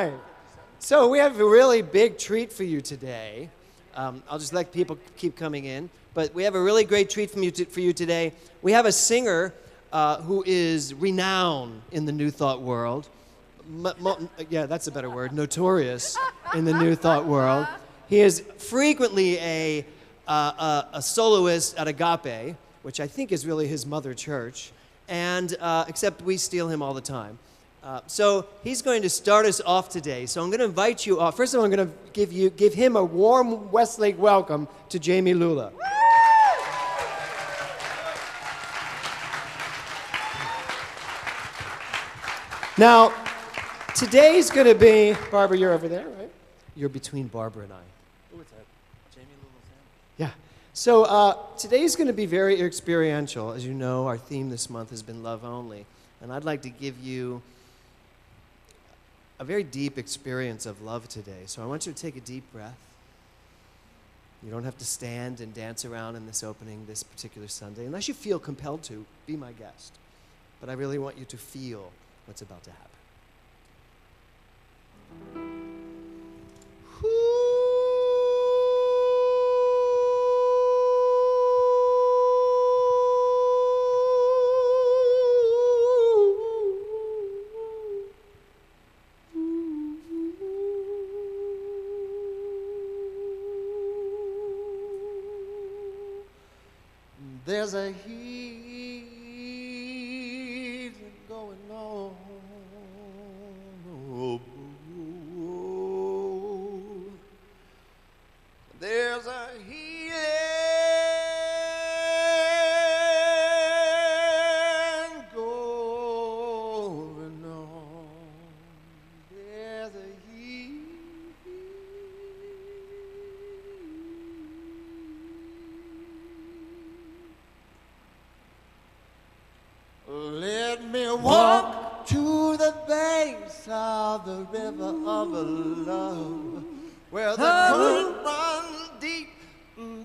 right. So we have a really big treat for you today. I'll just let people keep coming in. But we have a really great treat for you today. We have a singer who is renowned in the New Thought world. Yeah, that's a better word. Notorious in the New Thought world. He is frequently a soloist at Agape, which I think is really his mother church. And except we steal him all the time. So he's going to start us off today. So I'm going to invite you off. First of all, I'm going to give him a warm Westlake welcome to Jamie Lula. Now, today's going to be, Barbara, you're over there, right? You're between Barbara and I. What's that? Jamie Lula's hand? Yeah. So today's going to be very experiential. As you know, our theme this month has been love only. And I'd like to give you a very deep experience of love today. So I want you to take a deep breath. You don't have to stand and dance around in this opening this particular Sunday, unless you feel compelled to. Be my guest. But I really want you to feel what's about to happen. There's a heat going on. There's a healing going on. There's a heat. Let me walk to the banks of the river of love, where the current runs deep,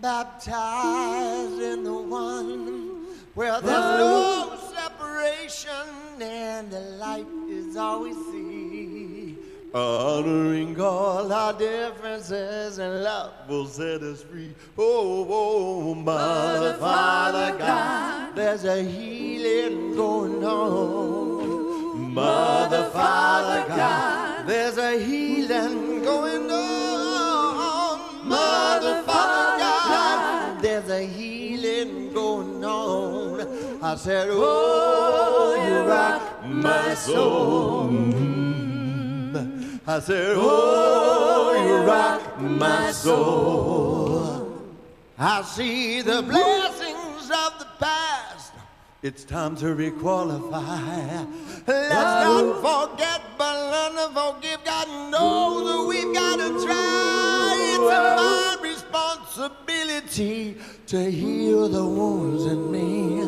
baptized in the one, where there's no separation and the light is all we see. Honoring all our differences and love will set us free. Oh, oh, Mother, Father, God, there's a healing going on. Mother, Father, God, there's a healing going on. Mother, Father, God, there's a healing going on. I said, oh, you rock my soul. I said, oh, you rock my soul. I see the blessings of the past. It's time to requalify. Let's not forget, but learn to forgive. God knows that we've got to try. It's my responsibility to heal the wounds in me.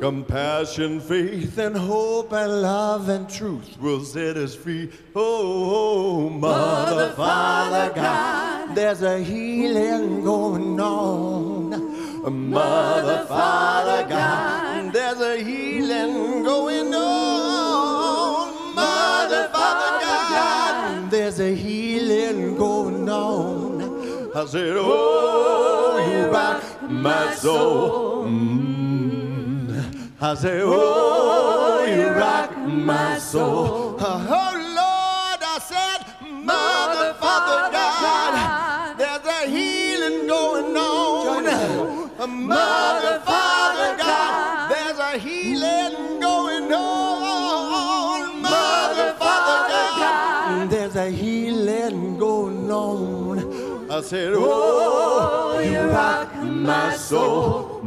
Compassion, faith, and hope, and love, and truth will set us free. Oh, Mother, Father, God, there's a healing going on. Mother, Father, God, there's a healing going on. Mother, Father, God, there's a healing going on. I said, oh, you rock my soul. I say, oh, you rock my soul. Oh, Lord, I said, Mother, Father, God, there's a healing going on. Mother, Father, God, there's a healing going on. Mother, Father, God, there's a healing going on. I said, oh, you rock my soul.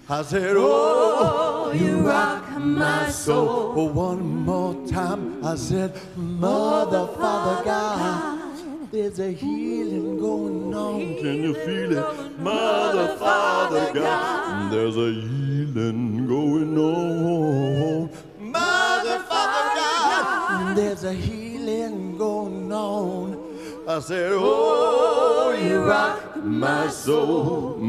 I said, oh, you rock my soul. Oh, one more time, I said, Mother, Father, God, there's a healing going on. Can you feel it? Mother, Father, God, there's a healing going on. Mother, Father, God, there's a healing going on. I said, oh, you rock my soul.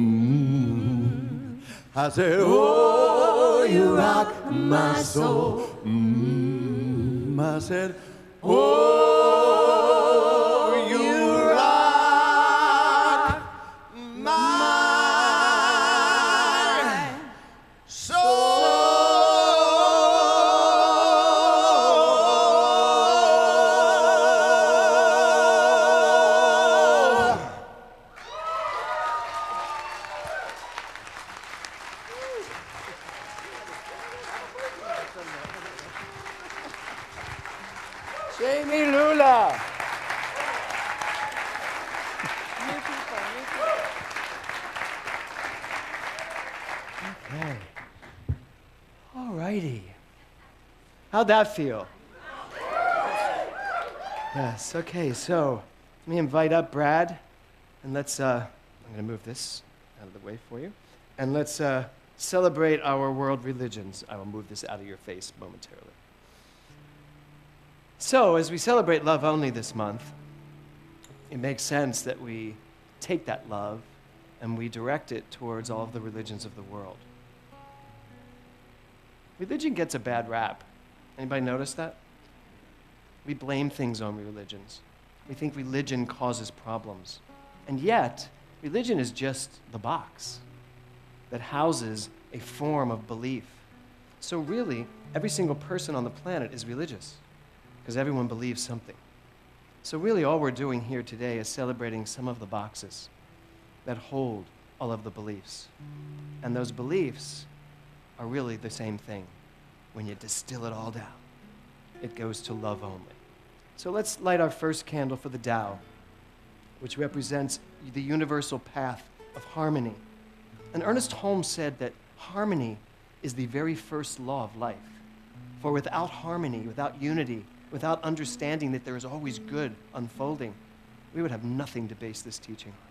I said, oh, you rock my soul. I said, Oh, you rock my soul. Jamie Lula. Okay. All righty. How'd that feel? Yes, okay, so let me invite up Brad, and let's, I'm gonna move this out of the way for you, and let's celebrate our world religions. I will move this out of your face momentarily. So, as we celebrate love only this month, it makes sense that we take that love and we direct it towards all of the religions of the world. Religion gets a bad rap. Anybody notice that? We blame things on religions. We think religion causes problems. And yet, religion is just the box that houses a form of belief. So really, every single person on the planet is religious, because everyone believes something. So really all we're doing here today is celebrating some of the boxes that hold all of the beliefs. And those beliefs are really the same thing. When you distill it all down, it goes to love only. So let's light our first candle for the Tao, which represents the universal path of harmony. And Ernest Holmes said that harmony is the very first law of life. For without harmony, without unity, without understanding that there is always good unfolding, we would have nothing to base this teaching on.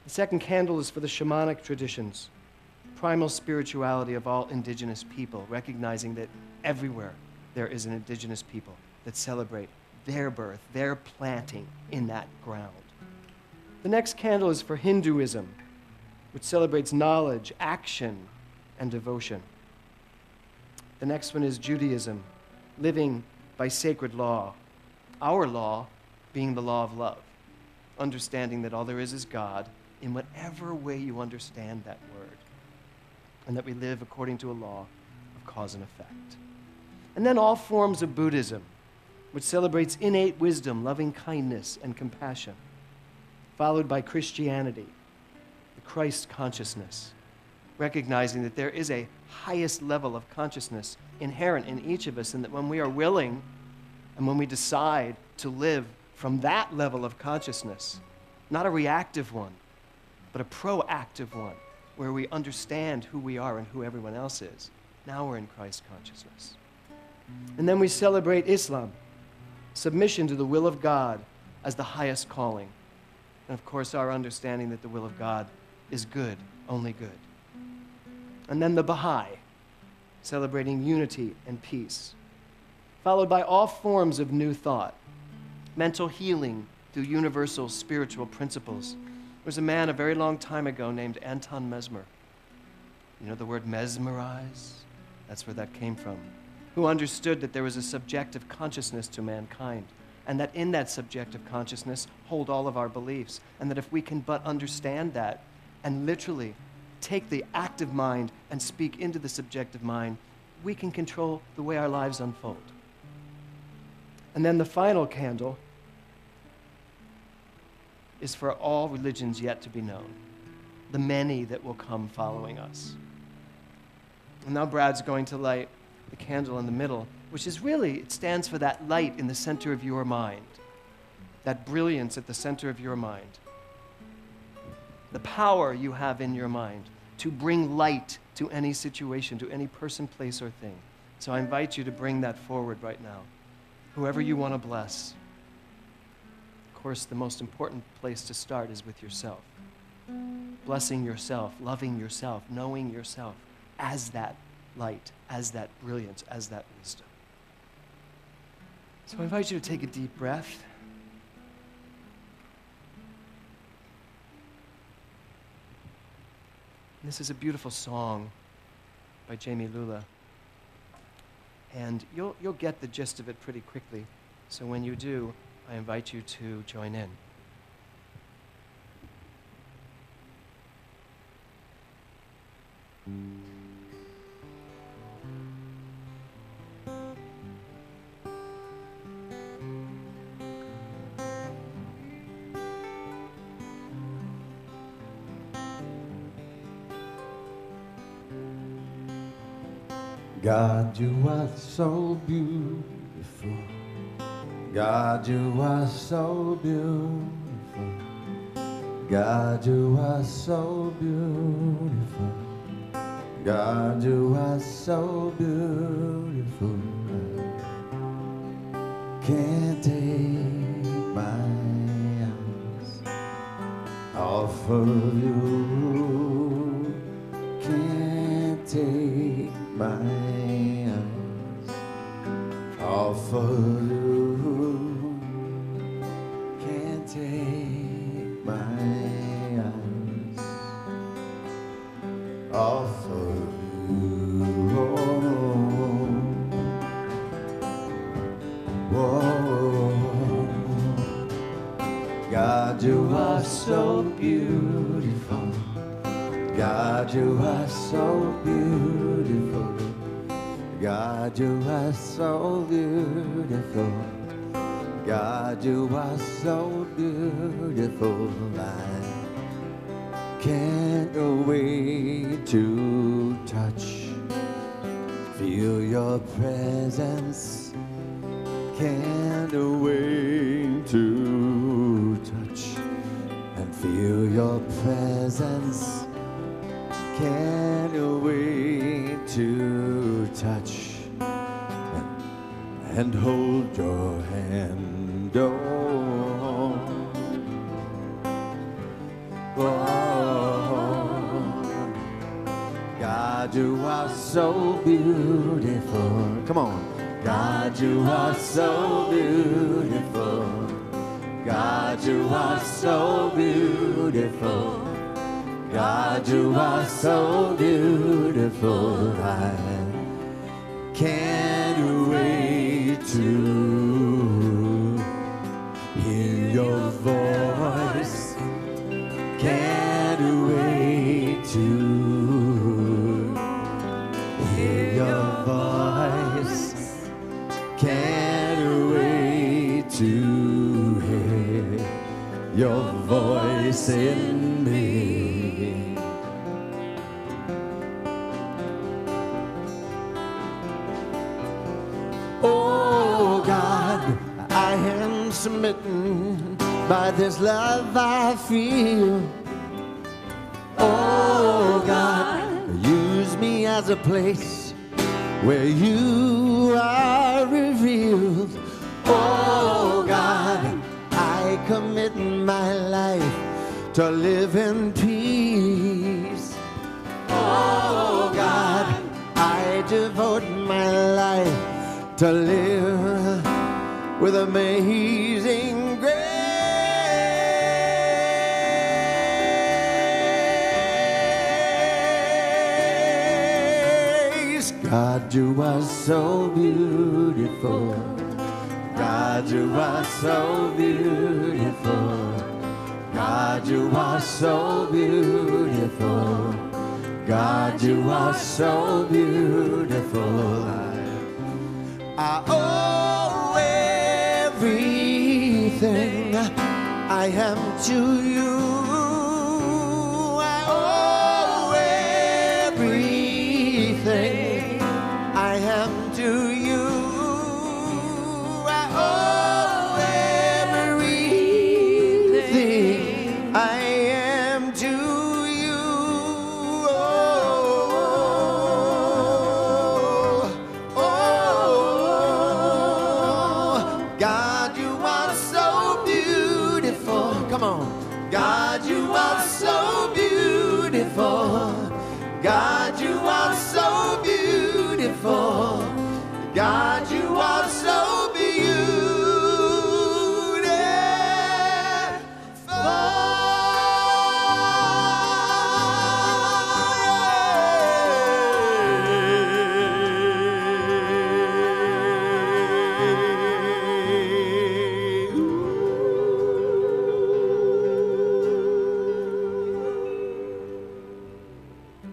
The second candle is for the shamanic traditions, primal spirituality of all indigenous people, recognizing that everywhere there is an indigenous people that celebrate their birth, their planting in that ground. The next candle is for Hinduism, which celebrates knowledge, action, and devotion. The next one is Judaism, living by sacred law, our law being the law of love, understanding that all there is God in whatever way you understand that word, and that we live according to a law of cause and effect. And then all forms of Buddhism, which celebrates innate wisdom, loving kindness, and compassion, followed by Christianity, the Christ consciousness, recognizing that there is a highest level of consciousness inherent in each of us, and that when we are willing and when we decide to live from that level of consciousness, not a reactive one, but a proactive one, where we understand who we are and who everyone else is, now we're in Christ consciousness. And then we celebrate Islam, submission to the will of God as the highest calling. And of course, our understanding that the will of God is good, only good. And then the Baha'i, celebrating unity and peace, followed by all forms of new thought, mental healing through universal spiritual principles. There was a man a very long time ago named Anton Mesmer. You know the word mesmerize? That's where that came from. Who understood that there was a subjective consciousness to mankind, and that in that subjective consciousness hold all of our beliefs, and that if we can but understand that and literally take the active mind and speak into the subjective mind, we can control the way our lives unfold. And then the final candle is for all religions yet to be known, the many that will come following us. And now Brad's going to light the candle in the middle, which is really, it stands for that light in the center of your mind, that brilliance at the center of your mind, the power you have in your mind to bring light to any situation, to any person, place, or thing. So I invite you to bring that forward right now, whoever you want to bless. Of course, the most important place to start is with yourself. Blessing yourself, loving yourself, knowing yourself as that light, as that brilliance, as that wisdom. So I invite you to take a deep breath. This is a beautiful song by Jamie Lula. And you'll get the gist of it pretty quickly. So when you do, I invite you to join in. God, you are so beautiful. God, you are so beautiful. God, you are so beautiful. God, you are so beautiful. Can't take my eyes off of you. Can't take my eyes off of you. Can't take my eyes off of you. Whoa. God, you are so beautiful. God, you are so beautiful. God, you are so beautiful. God, you are so beautiful. I can't wait to touch, feel your presence. Can't wait to touch and feel your presence. Can't wait to touch and hold your hand. Oh, oh, God, you are so beautiful. Come on. God, you are so beautiful. God, you are so beautiful. God, you are so beautiful. I can't wait to hear your voice. Can't wait to hear your voice. Can't wait to hear your voice in me. Oh God, I am smitten by this love I feel. Oh God, use me as a place where you are revealed. Oh God, I commit my life to live in peace. Oh God, I devote my life to live with amazing grace. God, you are so beautiful. God, you are so beautiful. God, you are so beautiful. God, you are so beautiful. I owe everything I am to you. I owe everything I am to you. I owe everything I am to you. God, you are so beautiful. Come on. God, you are so beautiful. God, you are so beautiful. God, you are so beautiful.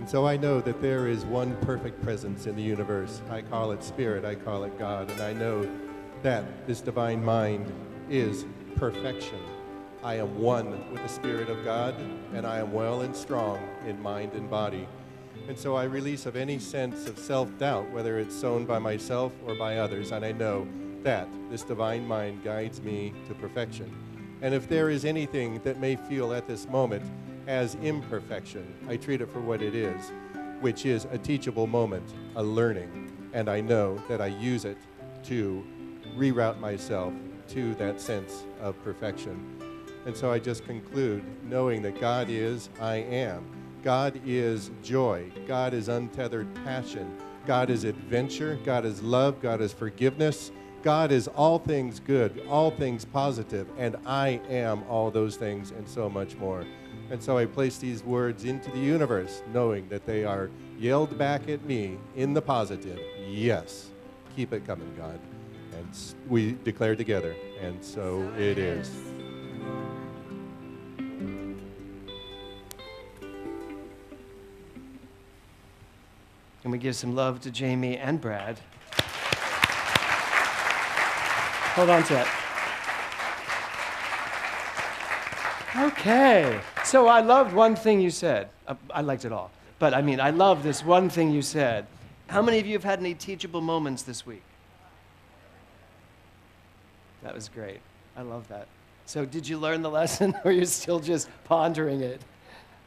And so I know that there is one perfect presence in the universe. I call it Spirit, I call it God, and I know that this divine mind is perfection. I am one with the Spirit of God, and I am well and strong in mind and body. And so I release of any sense of self-doubt, whether it's sown by myself or by others, and I know that this divine mind guides me to perfection. And if there is anything that may feel at this moment as imperfection, I treat it for what it is, which is a teachable moment, a learning, and I know that I use it to reroute myself to that sense of perfection. And so I just conclude knowing that God is I am. God is joy. God is untethered passion. God is adventure. God is love. God is forgiveness. God is all things good, all things positive, and I am all those things and so much more. And so I place these words into the universe, knowing that they are yelled back at me in the positive. Yes, keep it coming, God. And we declare together, and so it is. Can we give some love to Jamie and Brad? Hold on to that. Okay. So I loved one thing you said. I liked it all. But I mean, I love this one thing you said. How many of you have had any teachable moments this week? That was great. I love that. So did you learn the lesson, or you're still just pondering it?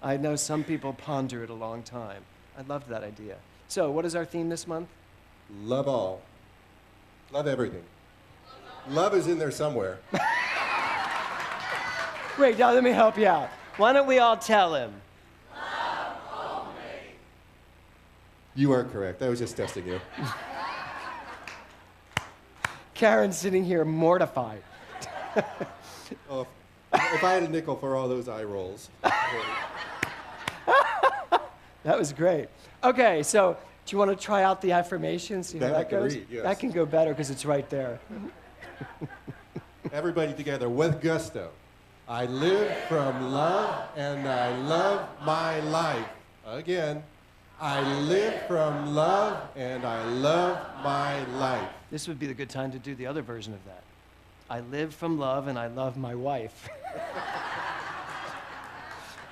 I know some people ponder it a long time. I loved that idea. So what is our theme this month? Love all. Love everything. Love is in there somewhere. Wait, now let me help you out. Why don't we all tell him? Love only. You are correct. I was just testing you. Karen's sitting here mortified. Oh, if I had a nickel for all those eye rolls. That was great. Okay, so do you want to try out the affirmation? See how that goes? Read, yes. That can go better because it's right there. Everybody together with gusto. I live from love and I love my life. Again, I live from love and I love my life. This would be the good time to do the other version of that. I live from love and I love my wife.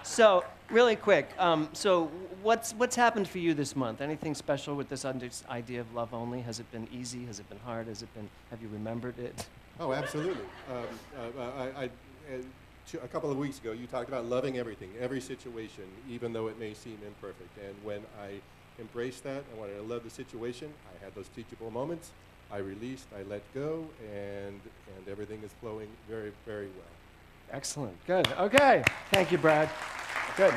So, really quick, so what's happened for you this month? Anything special with this idea of love only? Has it been easy? Has it been hard? Have you remembered it? Oh, absolutely. A couple of weeks ago, you talked about loving everything, every situation, even though it may seem imperfect. And when I embraced that, I wanted to love the situation. I had those teachable moments. I released, I let go, and everything is flowing very, very well. Excellent. Good. Okay. Thank you, Brad. Good.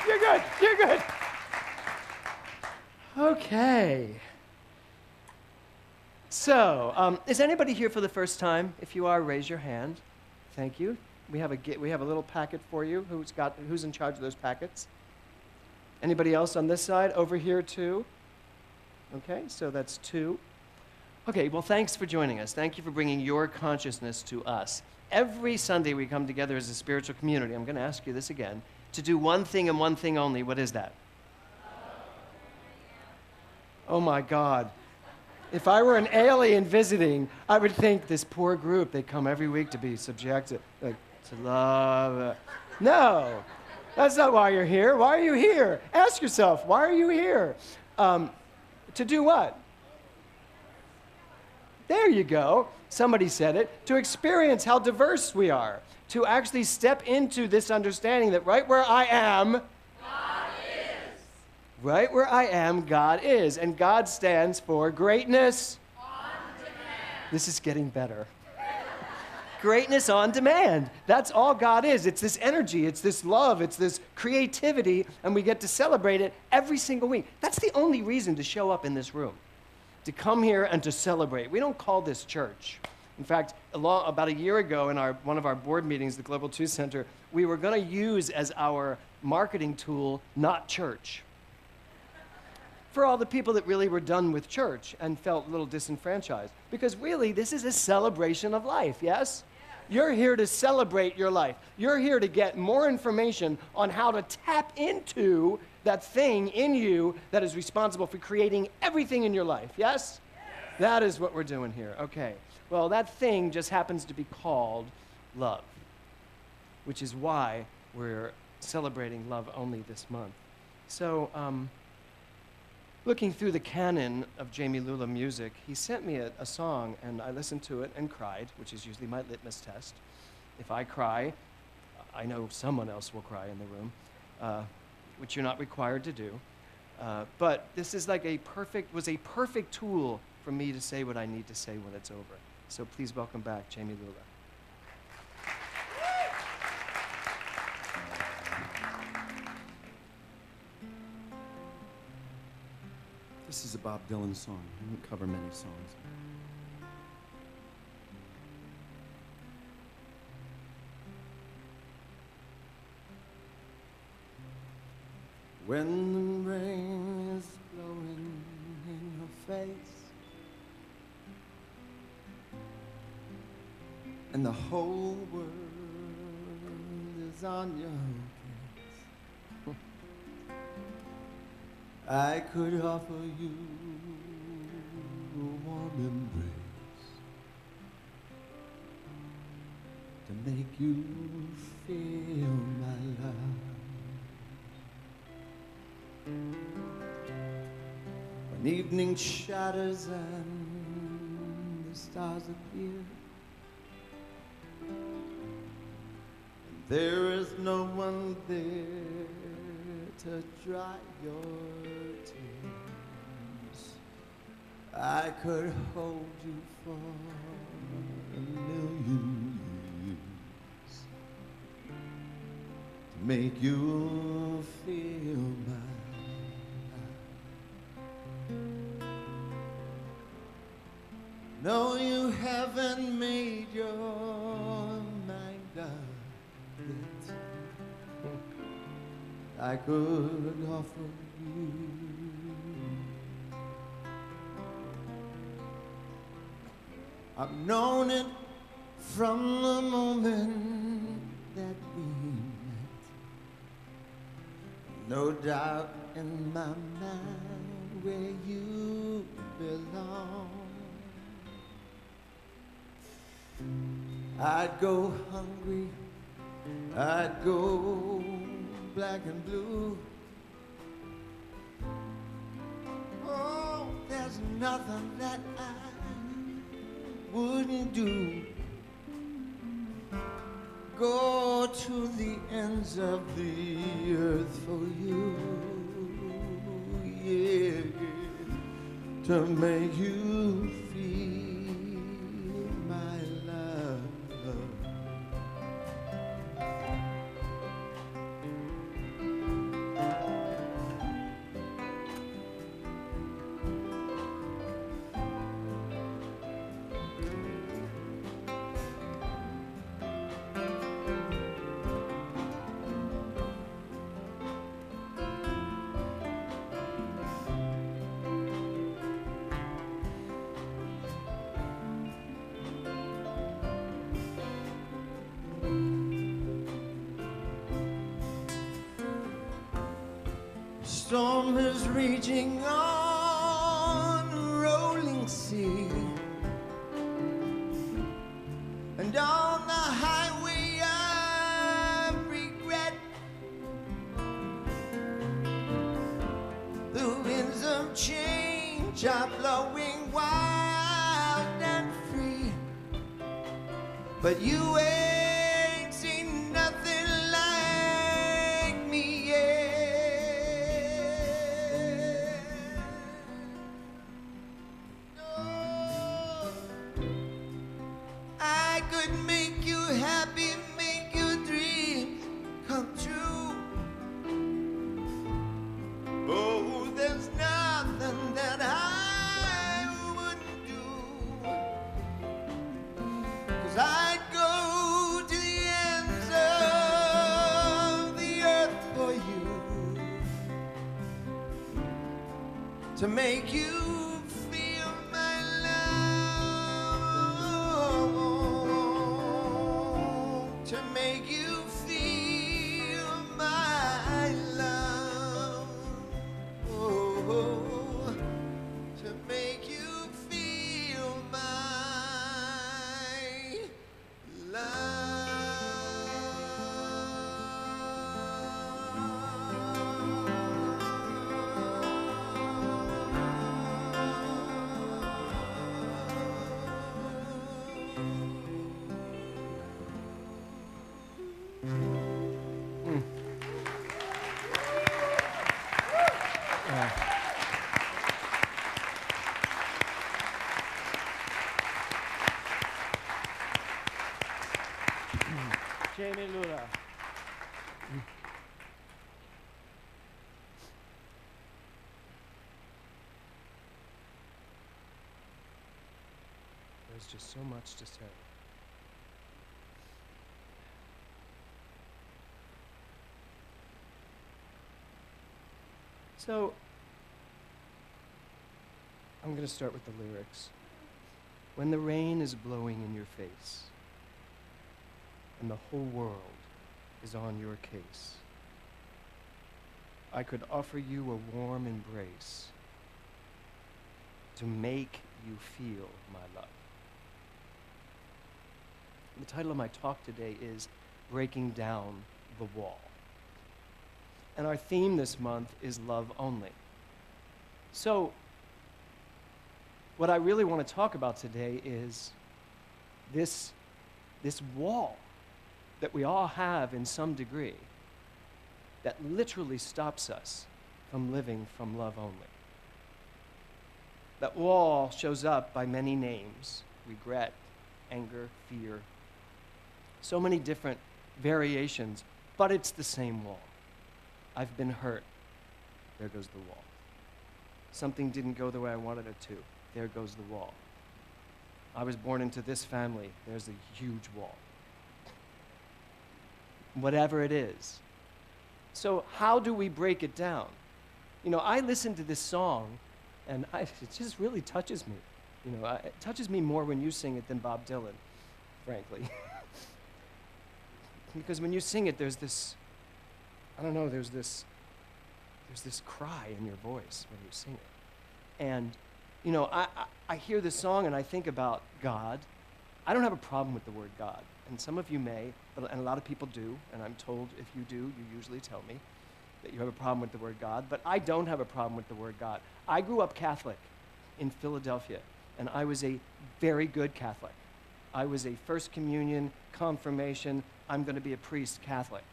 You're good. You're good. Okay. So, is anybody here for the first time? If you are, raise your hand. Thank you. We have a little packet for you. Who's in charge of those packets? Anybody else on this side? Over here too. Okay, so that's 2. Okay, well, thanks for joining us. Thank you for bringing your consciousness to us. Every Sunday we come together as a spiritual community. I'm going to ask you this again. To do one thing and one thing only. What is that? Oh my God. If I were an alien visiting, I would think this poor group, they come every week to be subjected, to love. No, that's not why you're here. Why are you here? Ask yourself, why are you here? To do what? There you go. Somebody said it. To experience how diverse we are. To actually step into this understanding that right where I am, God is. Right where I am, God is. And God stands for greatness on demand. This is getting better. Greatness on demand. That's all God is. It's this energy, it's this love, it's this creativity, and we get to celebrate it every single week. That's the only reason to show up in this room, to come here and to celebrate. We don't call this church. In fact, about a year ago in one of our board meetings, the Global 2 Center, we were going to use as our marketing tool, not church. For all the people that really were done with church and felt a little disenfranchised. Because really, this is a celebration of life, yes? You're here to celebrate your life. You're here to get more information on how to tap into That thing in you that is responsible for creating everything in your life, yes? That is what we're doing here. Okay. Well, that thing just happens to be called love, which is why we're celebrating love only this month. So, looking through the canon of Jamie Lula music, he sent me a song, and I listened to it and cried, which is usually my litmus test. If I cry, I know someone else will cry in the room, which you're not required to do. But this is like was a perfect tool for me to say what I need to say when it's over. So please welcome back Jamie Lula. This is a Bob Dylan song. I don't cover many songs. When the rain is blowing in your face and the whole world is on your case, I could offer you a warm embrace to make you feel my love. When evening shatters and the stars appear, and there is no one there to dry your tears, I could hold you for a million years to make you feel my no, you haven't made your mind up yet. I could offer you I've known it from the moment that we met. No doubt in my mind where you belong. I'd go hungry, I'd go black and blue. Oh, there's nothing that I wouldn't do. Go to the ends of the earth for you, yeah, to make you feel my love. Storm is raging on a rolling sea, and on the highway of regret, the winds of change are blowing wild and free, but you ain't seen nothing like me yet. I could make you happy, make your dreams come true. Oh, there's nothing that I wouldn't do, 'cause I'd go to the ends of the earth for you, to make you feel my love, to make you feel my love. Jamie Lula. There's just so much to say. So, I'm going to start with the lyrics. When the rain is blowing in your face, and the whole world is on your case, I could offer you a warm embrace to make you feel my love. The title of my talk today is Breaking Down the Wall. And our theme this month is love only. So, what I really want to talk about today is this wall that we all have in some degree that literally stops us from living from love only. That wall shows up by many names: regret, anger, fear, so many different variations, but it's the same wall. I've been hurt. There goes the wall. Something didn't go the way I wanted it to. There goes the wall. I was born into this family. There's a huge wall. Whatever it is. So how do we break it down? You know, I listen to this song, and it just really touches me. You know, it touches me more when you sing it than Bob Dylan, frankly. Because when you sing it, there's this, I don't know, there's this cry in your voice when you sing it. And, you know, I hear this song and I think about God. I don't have a problem with the word God. And some of you may, and a lot of people do, and I'm told if you do, you usually tell me that you have a problem with the word God, but I don't have a problem with the word God. I grew up Catholic in Philadelphia, and I was a very good Catholic. I was a First Communion, confirmation, I'm going to be a priest Catholic.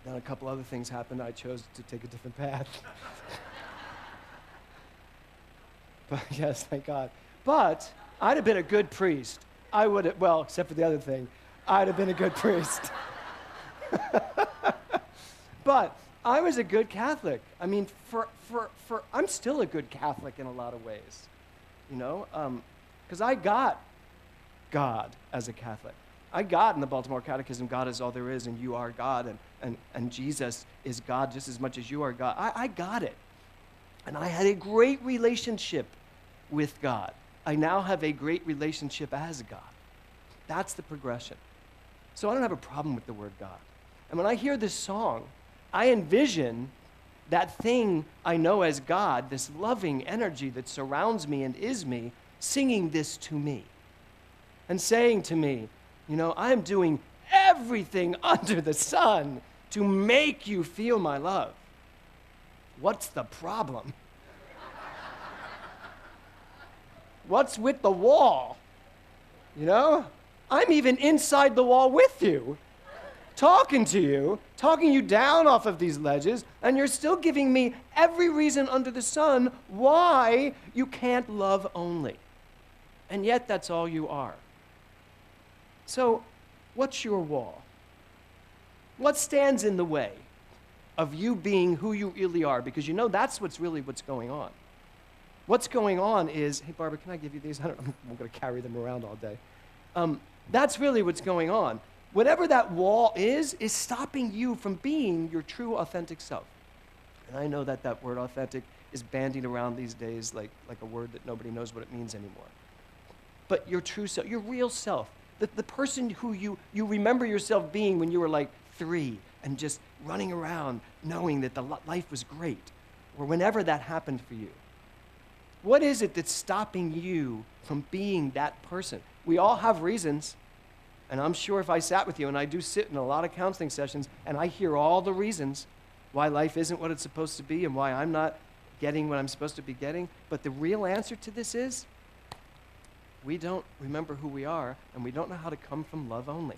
Then a couple other things happened. I chose to take a different path. But yes, thank God. But I'd have been a good priest. I would have, well, except for the other thing, I'd have been a good priest. But I was a good Catholic. I mean, I'm still a good Catholic in a lot of ways, you know, because I got God as a Catholic. I got in the Baltimore Catechism, God is all there is, and you are God, and Jesus is God just as much as you are God. I got it. And I had a great relationship with God. I now have a great relationship as God. That's the progression. So I don't have a problem with the word God. And when I hear this song, I envision that thing I know as God, this loving energy that surrounds me and is me, singing this to me and saying to me, you know, I'm doing everything under the sun to make you feel my love. What's the problem? What's with the wall? You know? I'm even inside the wall with you, talking you down off of these ledges, and you're still giving me every reason under the sun why you can't love only. And yet that's all you are. So, what's your wall? What stands in the way of you being who you really are? Because you know that's what's going on. What's going on is, hey, Barbara, can I give you these? I'm going to carry them around all day. That's really what's going on. Whatever that wall is stopping you from being your true, authentic self. And I know that that word authentic is bandied around these days like a word that nobody knows what it means anymore. But your true self, your real self, the person who you remember yourself being when you were like 3 and just running around knowing that the life was great, or whenever that happened for you. What is it that's stopping you from being that person? We all have reasons, and I'm sure if I sat with you, and I do sit in a lot of counseling sessions, and I hear all the reasons why life isn't what it's supposed to be and why I'm not getting what I'm supposed to be getting, but the real answer to this is we don't remember who we are, and we don't know how to come from love only.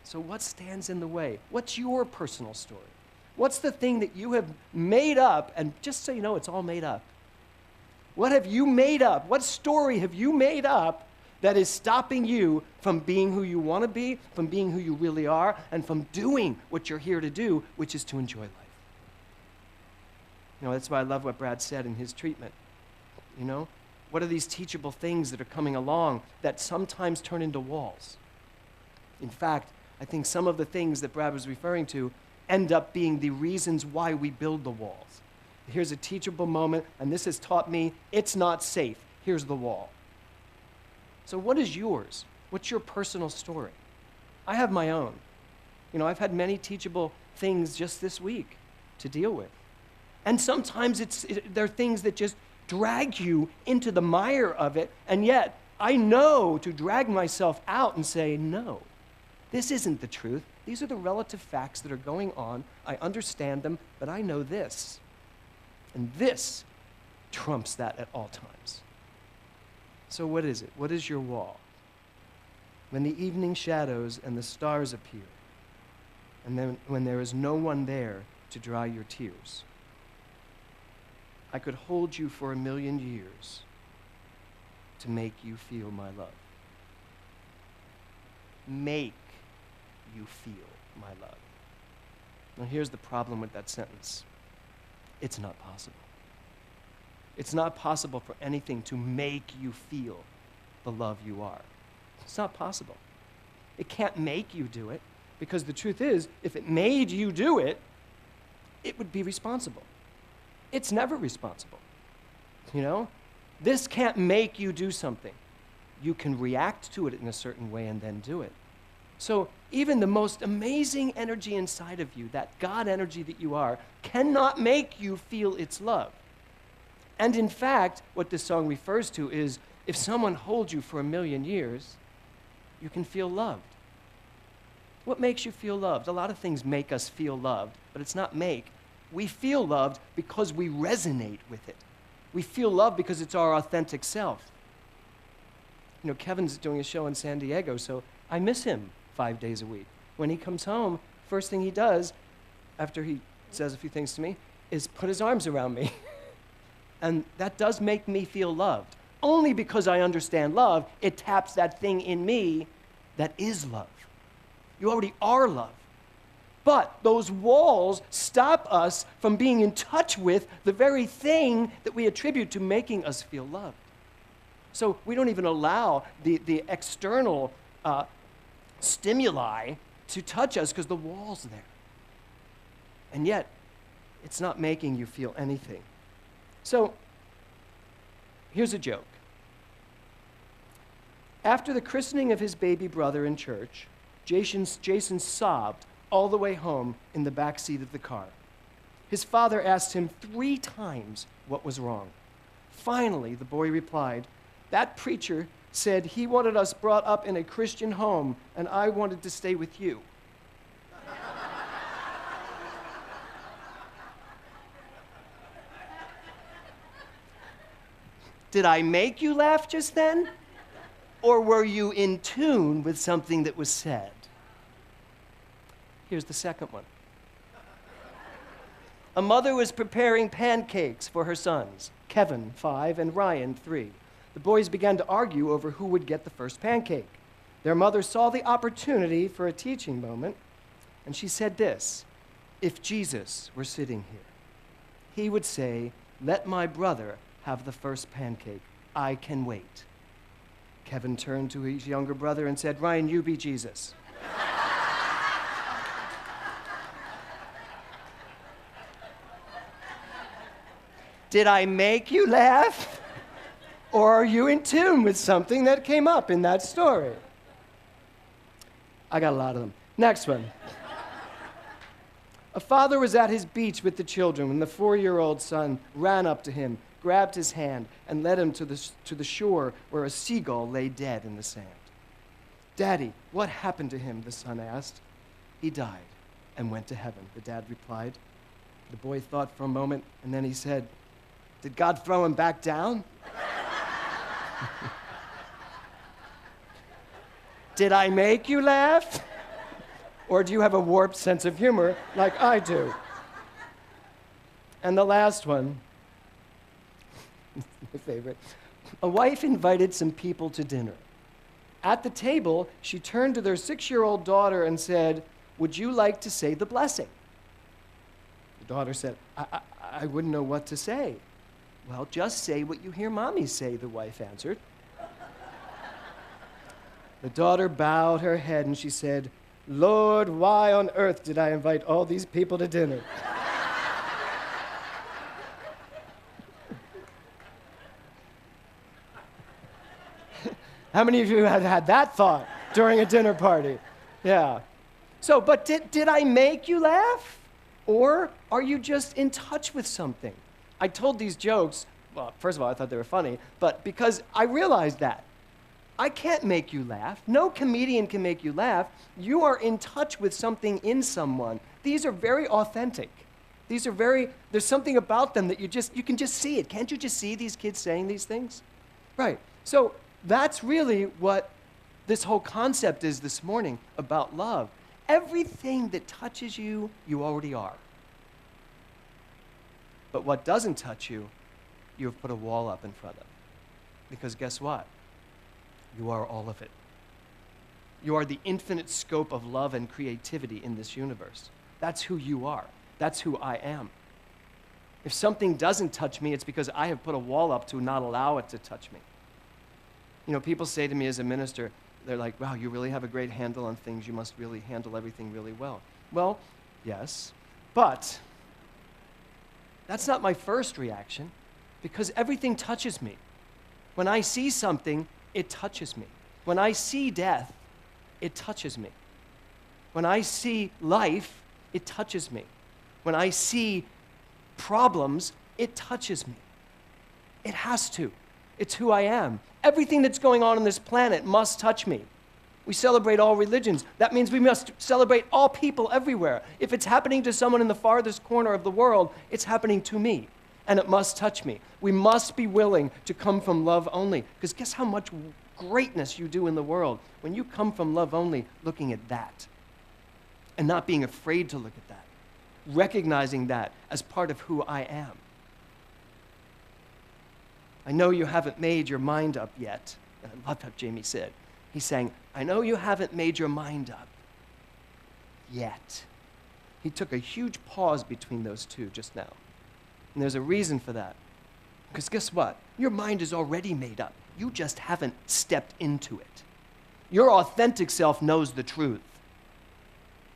So what stands in the way? What's your personal story? What's the thing that you have made up, and just so you know, it's all made up. What have you made up? What story have you made up that is stopping you from being who you want to be, from being who you really are, and from doing what you're here to do, which is to enjoy life? You know, that's why I love what Brad said in his treatment. You know, what are these teachable things that are coming along that sometimes turn into walls? In fact, I think some of the things that Brad was referring to end up being the reasons why we build the walls. Here's a teachable moment, and this has taught me it's not safe. Here's the wall. So what is yours? What's your personal story? I have my own. You know, I've had many teachable things just this week to deal with. And sometimes they're things that just drag you into the mire of it, and yet I know to drag myself out and say, no, this isn't the truth. These are the relative facts that are going on. I understand them, but I know this. And this trumps that at all times. So what is it? What is your wall? When the evening shadows and the stars appear, and then when there is no one there to dry your tears, I could hold you for 1,000,000 years to make you feel my love. Make you feel my love. Now here's the problem with that sentence. It's not possible. It's not possible for anything to make you feel the love you are. It's not possible. It can't make you do it, because the truth is, if it made you do it, it would be responsible. It's never responsible. You know? This can't make you do something. You can react to it in a certain way and then do it. So even the most amazing energy inside of you, that God energy that you are, cannot make you feel its love. And in fact, what this song refers to is, if someone holds you for 1,000,000 years, you can feel loved. What makes you feel loved? A lot of things make us feel loved, but it's not make. We feel loved because we resonate with it. We feel loved because it's our authentic self. You know, Kevin's doing a show in San Diego, so I miss him 5 days a week. When he comes home, first thing he does, after he says a few things to me, is put his arms around me. And that does make me feel loved. Only because I understand love, it taps that thing in me that is love. You already are love. But those walls stop us from being in touch with the very thing that we attribute to making us feel loved. So we don't even allow the external stimuli to touch us because the wall's there. And yet, it's not making you feel anything. So, here's a joke. After the christening of his baby brother in church, Jason sobbed all the way home in the back seat of the car. His father asked him 3 times what was wrong. Finally, the boy replied, "That preacher said he wanted us brought up in a Christian home, and I wanted to stay with you." Did I make you laugh just then? Or were you in tune with something that was said? Here's the second one. A mother was preparing pancakes for her sons, Kevin, 5, and Ryan, 3. The boys began to argue over who would get the first pancake. Their mother saw the opportunity for a teaching moment, and she said this: if Jesus were sitting here, he would say, "Let my brother have the first pancake. I can wait." Kevin turned to his younger brother and said, "Ryan, you be Jesus." Did I make you laugh? Or are you in tune with something that came up in that story? I got a lot of them. Next one. A father was at his beach with the children when the 4-year-old son ran up to him, grabbed his hand, and led him to the shore where a seagull lay dead in the sand. "Daddy, what happened to him?" the son asked. "He died and went to heaven," the dad replied. The boy thought for a moment, and then he said, "Did God throw him back down?" Did I make you laugh? Or do you have a warped sense of humor like I do? And the last one, my favorite. A wife invited some people to dinner. At the table, she turned to their 6-year-old daughter and said, "Would you like to say the blessing?" The daughter said, I wouldn't know what to say." "Well, just say what you hear mommy say," the wife answered. The daughter bowed her head and she said, "Lord, why on earth did I invite all these people to dinner?" How many of you have had that thought during a dinner party? Yeah. So, but did I make you laugh? Or are you just in touch with something? I told these jokes, well, first of all, I thought they were funny, but because I realized that. I can't make you laugh. No comedian can make you laugh. You are in touch with something in someone. These are very authentic. There's something about them that you can just see it. Can't you just see these kids saying these things? Right. So that's really what this whole concept is this morning about love. Everything that touches you, you already are. But what doesn't touch you, you've put a wall up in front of. Because guess what? You are all of it. You are the infinite scope of love and creativity in this universe. That's who you are. That's who I am. If something doesn't touch me, it's because I have put a wall up to not allow it to touch me. You know, people say to me as a minister, they're like, "Wow, you really have a great handle on things. You must really handle everything really well." Well, yes, but that's not my first reaction, because everything touches me. When I see something, it touches me. When I see death, it touches me. When I see life, it touches me. When I see problems, it touches me. It has to. It's who I am. Everything that's going on this planet must touch me. We celebrate all religions. That means we must celebrate all people everywhere. If it's happening to someone in the farthest corner of the world, it's happening to me, and it must touch me. We must be willing to come from love only, because guess how much greatness you do in the world when you come from love only, looking at that, and not being afraid to look at that, recognizing that as part of who I am. I know you haven't made your mind up yet. And I loved how Jamie said. He's saying, I know you haven't made your mind up yet. He took a huge pause between those two just now. And there's a reason for that. Because guess what? Your mind is already made up. You just haven't stepped into it. Your authentic self knows the truth.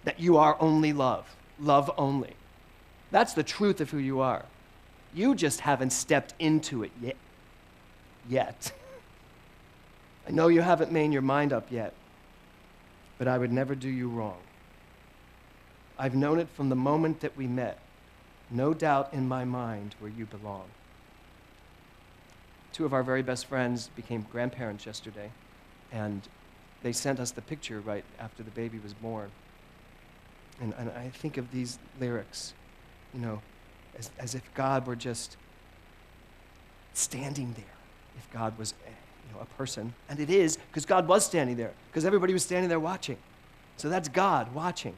That you are only love. Love only. That's the truth of who you are. You just haven't stepped into it yet. I know you haven't made your mind up yet, but I would never do you wrong. I've known it from the moment that we met. No doubt in my mind where you belong. Two of our very best friends became grandparents yesterday, and they sent us the picture right after the baby was born. And I think of these lyrics, you know, as if God were just standing there. If God was a person, and it is, because God was standing there, because everybody was standing there watching. So that's God watching.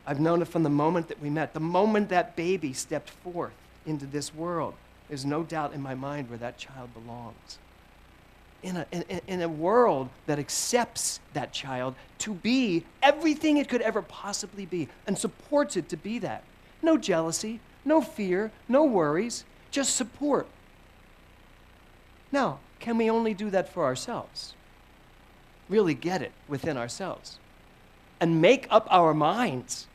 I've known it from the moment that we met. The moment that baby stepped forth into this world, there's no doubt in my mind where that child belongs. In a world that accepts that child to be everything it could ever possibly be and supports it to be that. No jealousy, no fear, no worries, just support. Now, can we only do that for ourselves? Really get it within ourselves and make up our minds.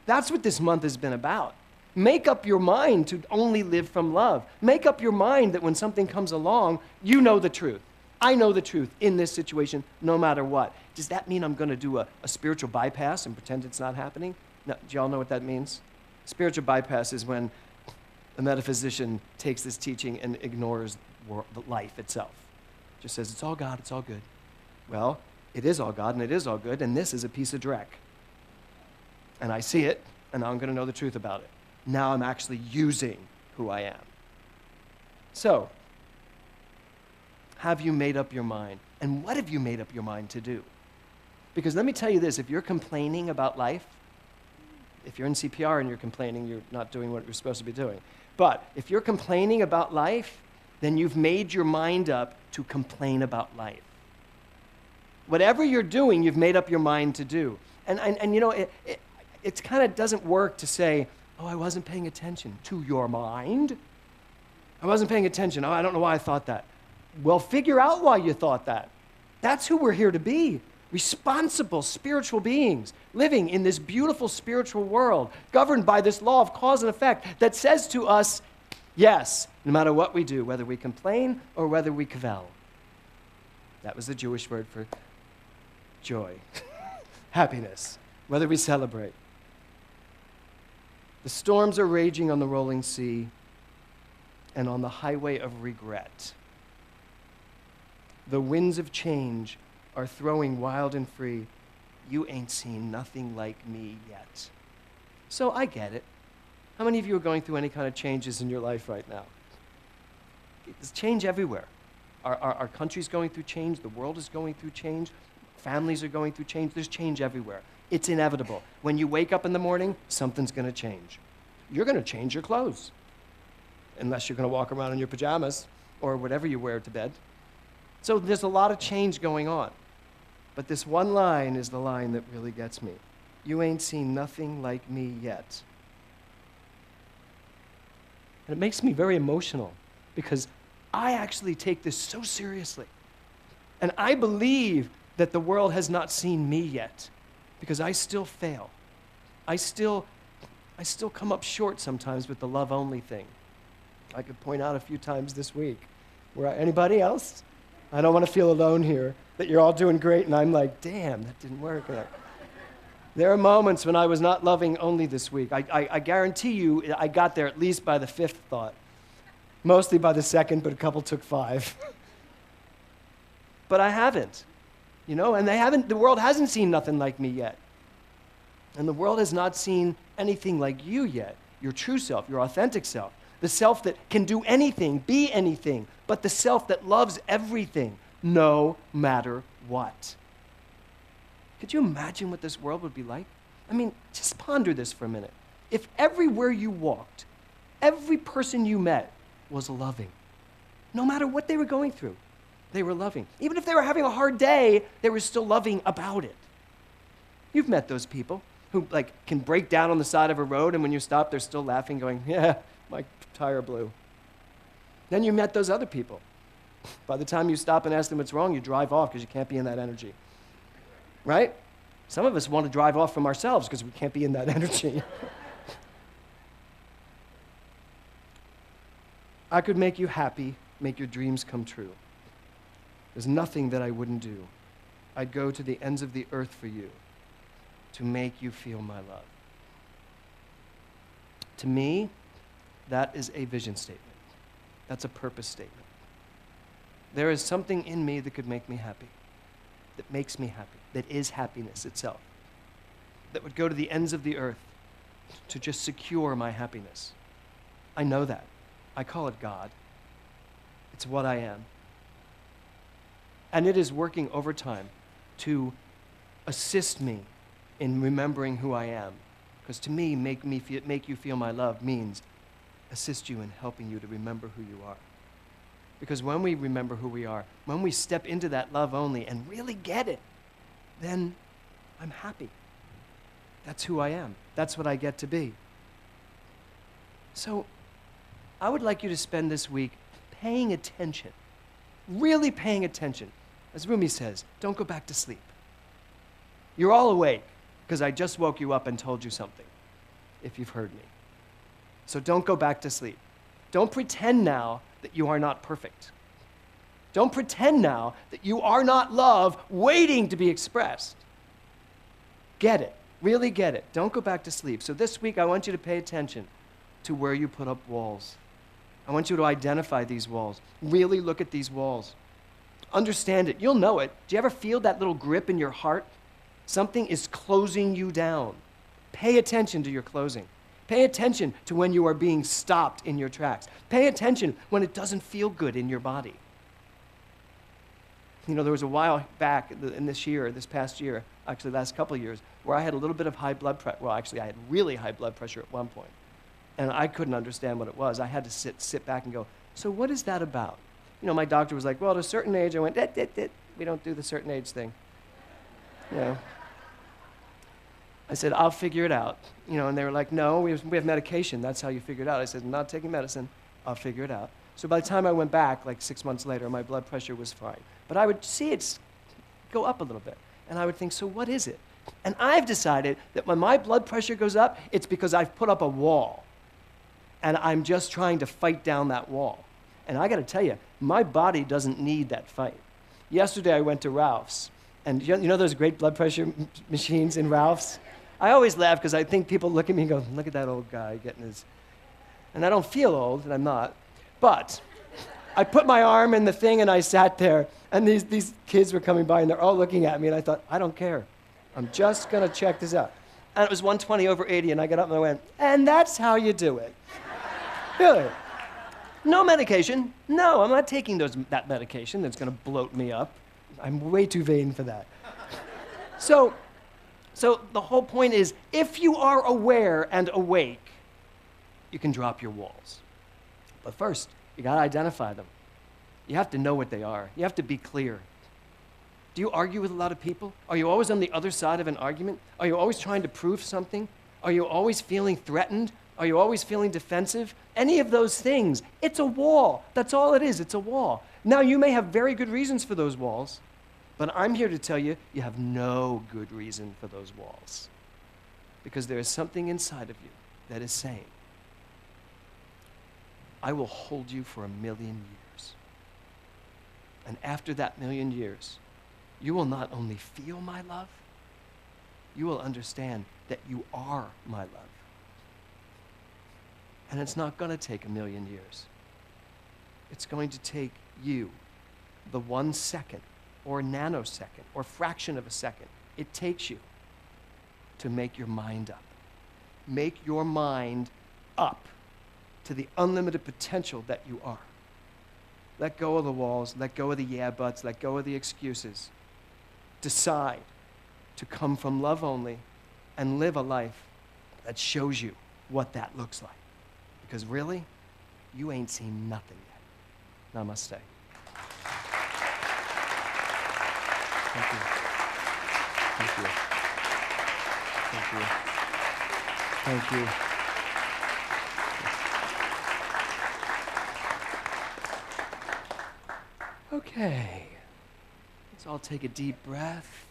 That's what this month has been about. Make up your mind to only live from love. Make up your mind that when something comes along, you know the truth. I know the truth in this situation, no matter what. Does that mean I'm going to do a spiritual bypass and pretend it's not happening? No, do y'all know what that means? Spiritual bypass is when a metaphysician takes this teaching and ignores life itself. Just says, it's all God, it's all good. Well, it is all God and it is all good, and this is a piece of dreck. And I see it, and now I'm going to know the truth about it. Now I'm actually using who I am. So, have you made up your mind? And what have you made up your mind to do? Because let me tell you this, if you're complaining about life, If you're in CPR and you're complaining, you're not doing what you're supposed to be doing. But if you're complaining about life, then you've made your mind up to complain about life. Whatever you're doing, you've made up your mind to do. And you know, it kind of doesn't work to say, oh, I wasn't paying attention to your mind. I wasn't paying attention. Oh, I don't know why I thought that. Well, figure out why you thought that. That's who we're here to be. Responsible spiritual beings living in this beautiful spiritual world, governed by this law of cause and effect that says to us, yes, no matter what we do, whether we complain or whether we cavil. That was the Jewish word for joy, happiness, whether we celebrate. The storms are raging on the rolling sea and on the highway of regret. The winds of change are throwing wild and free. You ain't seen nothing like me yet. So I get it. How many of you are going through any kind of changes in your life right now? There's change everywhere. Our country's going through change. The world is going through change. Families are going through change. There's change everywhere. It's inevitable. When you wake up in the morning, something's going to change. You're going to change your clothes, unless you're going to walk around in your pajamas or whatever you wear to bed. So there's a lot of change going on. But this one line is the line that really gets me. You ain't seen nothing like me yet. And it makes me very emotional because I actually take this so seriously. And I believe that the world has not seen me yet because I still fail. I still come up short sometimes with the love only thing. I could point out a few times this week. Anybody else? I don't want to feel alone here, that you're all doing great, and I'm like, damn, that didn't work. There are moments when I was not loving only this week. I guarantee you I got there at least by the 5th thought. Mostly by the 2nd, but a couple took 5. But I haven't, you know, and the world hasn't seen nothing like me yet. And the world has not seen anything like you yet, your true self, your authentic self. The self that can do anything, be anything, but the self that loves everything, no matter what. Could you imagine what this world would be like? I mean, just ponder this for a minute. If everywhere you walked, every person you met was loving, no matter what they were going through, they were loving. Even if they were having a hard day, they were still loving about it. You've met those people who can break down on the side of a road, and when you stop, they're still laughing, going, yeah, my tire blew. Then you met those other people. By the time you stop and ask them what's wrong, you drive off because you can't be in that energy. Right? Some of us want to drive off from ourselves because we can't be in that energy. I could make you happy, make your dreams come true. There's nothing that I wouldn't do. I'd go to the ends of the earth for you to make you feel my love. To me, that is a vision statement. That's a purpose statement. There is something in me that could make me happy, that makes me happy, that is happiness itself, that would go to the ends of the earth to just secure my happiness. I know that. I call it God. It's what I am. And it is working overtime to assist me in remembering who I am. Because to me, make you feel my love means assist you in helping you to remember who you are. Because when we remember who we are, when we step into that love only and really get it, then I'm happy. That's who I am. That's what I get to be. So I would like you to spend this week paying attention, really paying attention. As Rumi says, don't go back to sleep. You're all awake because I just woke you up and told you something, if you've heard me. So don't go back to sleep. Don't pretend now that you are not perfect. Don't pretend now that you are not love waiting to be expressed. Get it. Really get it. Don't go back to sleep. So this week, I want you to pay attention to where you put up walls. I want you to identify these walls. Really look at these walls. Understand it. You'll know it. Do you ever feel that little grip in your heart? Something is closing you down. Pay attention to your closing. Pay attention to when you are being stopped in your tracks. Pay attention when it doesn't feel good in your body. You know, there was a while back in this past year, actually last couple of years, where I had a little bit of high blood pressure. Well, actually, I had really high blood pressure at one point. And I couldn't understand what it was. I had to sit back and go, so what is that about? You know, my doctor was like, well, at a certain age, I went, we don't do the certain age thing. You know. I said, I'll figure it out. You know, and they were like, no, we have medication. That's how you figure it out. I said, I'm not taking medicine. I'll figure it out. So by the time I went back, like 6 months later, my blood pressure was fine. But I would see it go up a little bit. And I would think, so what is it? And I've decided that when my blood pressure goes up, it's because I've put up a wall. And I'm just trying to fight down that wall. And I got to tell you, my body doesn't need that fight. Yesterday, I went to Ralph's. And you know those great blood pressure machines in Ralph's? I always laugh because I think people look at me and go, look at that old guy getting his... And I don't feel old, and I'm not. But I put my arm in the thing, and I sat there, and these kids were coming by, and they're all looking at me, and I thought, I don't care. I'm just going to check this out. And it was 120/80, and I got up and I went, and that's how you do it. Really. No medication. No, I'm not taking that medication that's going to bloat me up. I'm way too vain for that. So the whole point is, if you are aware and awake, you can drop your walls. But first, you got to identify them. You have to know what they are. You have to be clear. Do you argue with a lot of people? Are you always on the other side of an argument? Are you always trying to prove something? Are you always feeling threatened? Are you always feeling defensive? Any of those things, it's a wall. That's all it is. It's a wall. Now, you may have very good reasons for those walls, but I'm here to tell you, you have no good reason for those walls. Because there is something inside of you that is saying, I will hold you for 1,000,000 years. And after that 1,000,000 years, you will not only feel my love, you will understand that you are my love. And it's not going to take 1,000,000 years. It's going to take you, the 1 second, or nanosecond, or fraction of a second it takes you to make your mind up. Make your mind up to the unlimited potential that you are. Let go of the walls, let go of the yeah buts, let go of the excuses. Decide to come from love only and live a life that shows you what that looks like. Because really, you ain't seen nothing yet. Namaste. Thank you. Thank you. Thank you. Thank you. Okay. Let's all take a deep breath.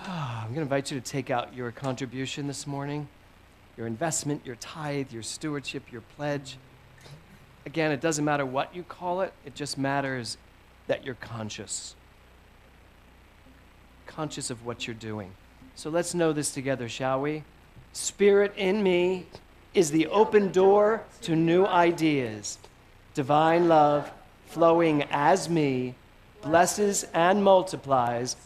I'm going to invite you to take out your contribution this morning, your investment, your tithe, your stewardship, your pledge. Again, it doesn't matter what you call it. It just matters that you're conscious. Conscious of what you're doing. So let's know this together, shall we? Spirit in me is the open door to new ideas. Divine love flowing as me blesses and multiplies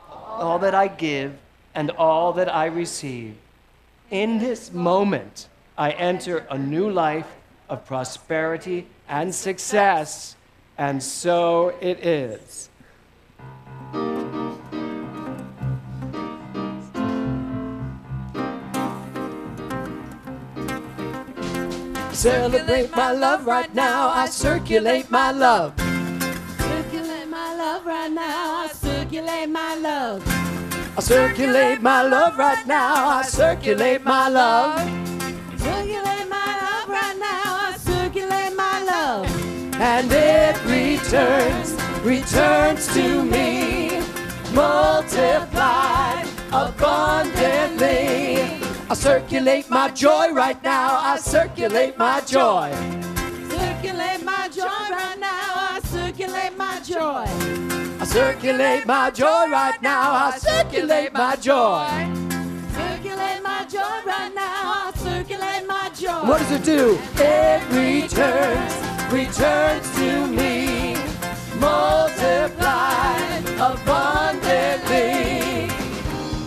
all that I give and all that I receive. In this moment, I enter a new life of prosperity and success, and so it is. Celebrate my love right now, I circulate my love. Circulate my love right now, I circulate my love. I circulate my love right now, I circulate my love. Circulate my love right now, I circulate my love. And it returns to me, multiplied abundantly. I circulate my joy right now, I circulate my joy. Circulate my joy right now, I circulate my joy. I circulate my joy right now, I circulate my joy. Circulate my joy right now, I circulate my joy. What does it do? It returns to me, multiplied abundantly.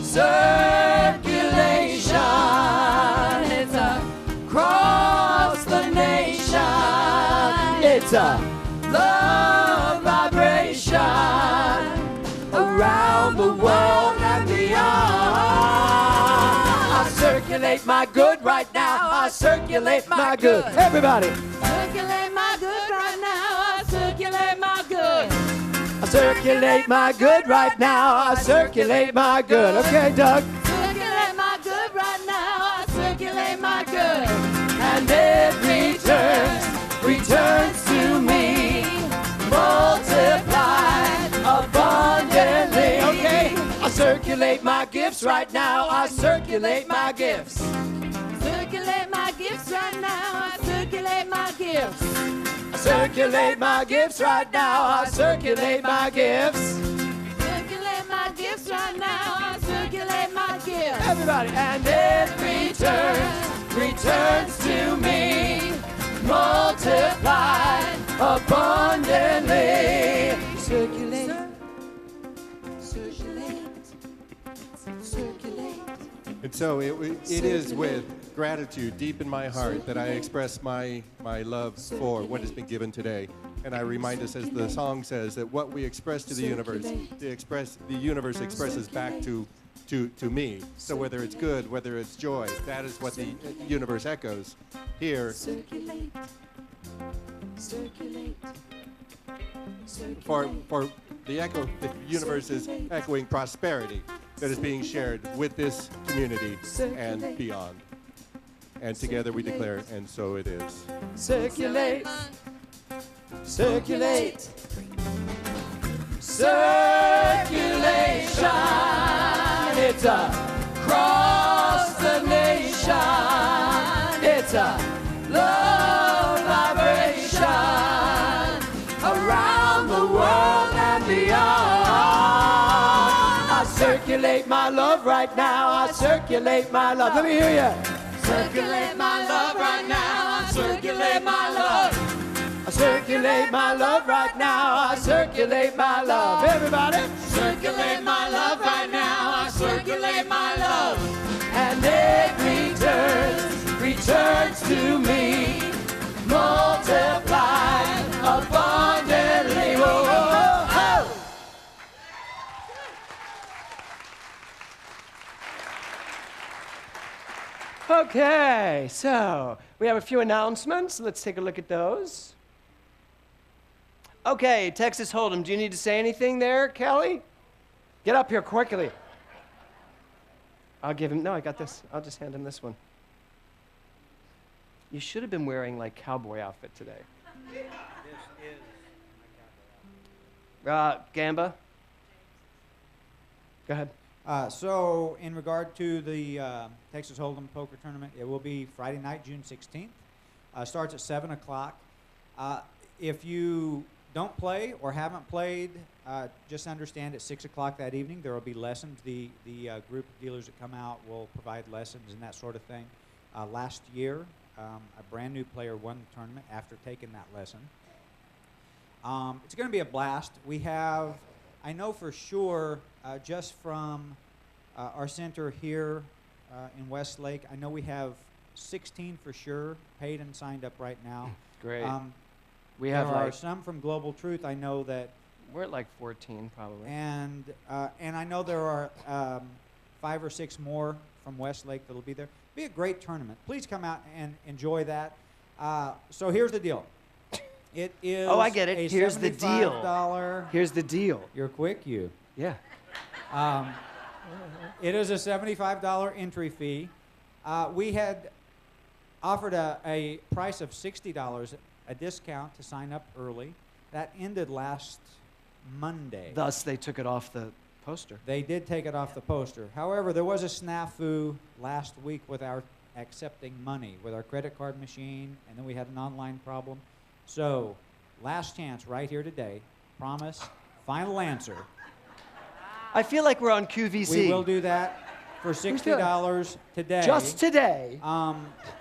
Circulation, it's across the circulate my good right now. I circulate my good. Everybody. Circulate my good right now. I circulate my good. I circulate my good right now. I circulate my good. Okay, Doug. Circulate my good right now. I circulate my good. And it returns to me, multiplied abundantly. Okay, I circulate my gifts right now. I circulate my gifts. Circulate my gifts right now. I circulate my gifts. I circulate my gifts right now. I circulate my gifts. Circulate my gifts right now. I circulate my gifts. Everybody, and it returns to me, multiplied abundantly. Circulate, circulate, circulate. And so it is with gratitude deep in my heart that I express my love for what has been given today. And I remind us, as the song says, that what we express to the universe, the universe expresses back to me. So whether it's good, whether it's joy, that is what the universe echoes here. Circulate, circulate, For the echo, the universe is echoing prosperity that is being shared with this community and beyond. And together we declare, and so it is. Circulate, circulate, circulation. It's across the nation. It's a love vibration around the world and beyond. I circulate my love right now. I circulate my love. Let me hear you. circulate my love right now. I circulate my love. I circulate my love right now. I circulate my love. Everybody. Circulate my love right now. I circulate my love. And it returns to me, multiplied abundantly. Whoa, whoa, whoa, whoa. Okay, so we have a few announcements. Let's take a look at those. Okay, Texas Hold'em, do you need to say anything there, Kelly? Get up here quickly. I'll give him, no, I got this. I'll just hand him this one. You should have been wearing like cowboy outfit today. This is my cowboy outfit. Gamba? Go ahead. So, in regard to the Texas Hold'em Poker Tournament, it will be Friday night, June 16th. Starts at 7 o'clock. If you don't play or haven't played, just understand at 6 o'clock that evening there will be lessons. The group of dealers that come out will provide lessons and that sort of thing. Last year, a brand new player won the tournament after taking that lesson. It's going to be a blast. We have, I know for sure, just from our center here in Westlake, I know we have 16 for sure paid and signed up right now. Great. We There have are like, some from Global Truth. I know that, we're at like 14 probably. and I know there are 5 or 6 more from Westlake that'll be there. Be a great tournament. Please come out and enjoy that. So here's the deal. It is. Oh, I get it. a Here's the deal. $75 Here's the deal. You're quick, you. Yeah. It is a $75 entry fee. We had offered a price of $60, a discount to sign up early. That ended last Monday. Thus, they took it off the poster. They did take it off the poster. However, there was a snafu last week with our accepting money with our credit card machine, and then we had an online problem. So, last chance right here today. Promise. Final answer. I feel like we're on QVC. We will do that for $60 today. Just today.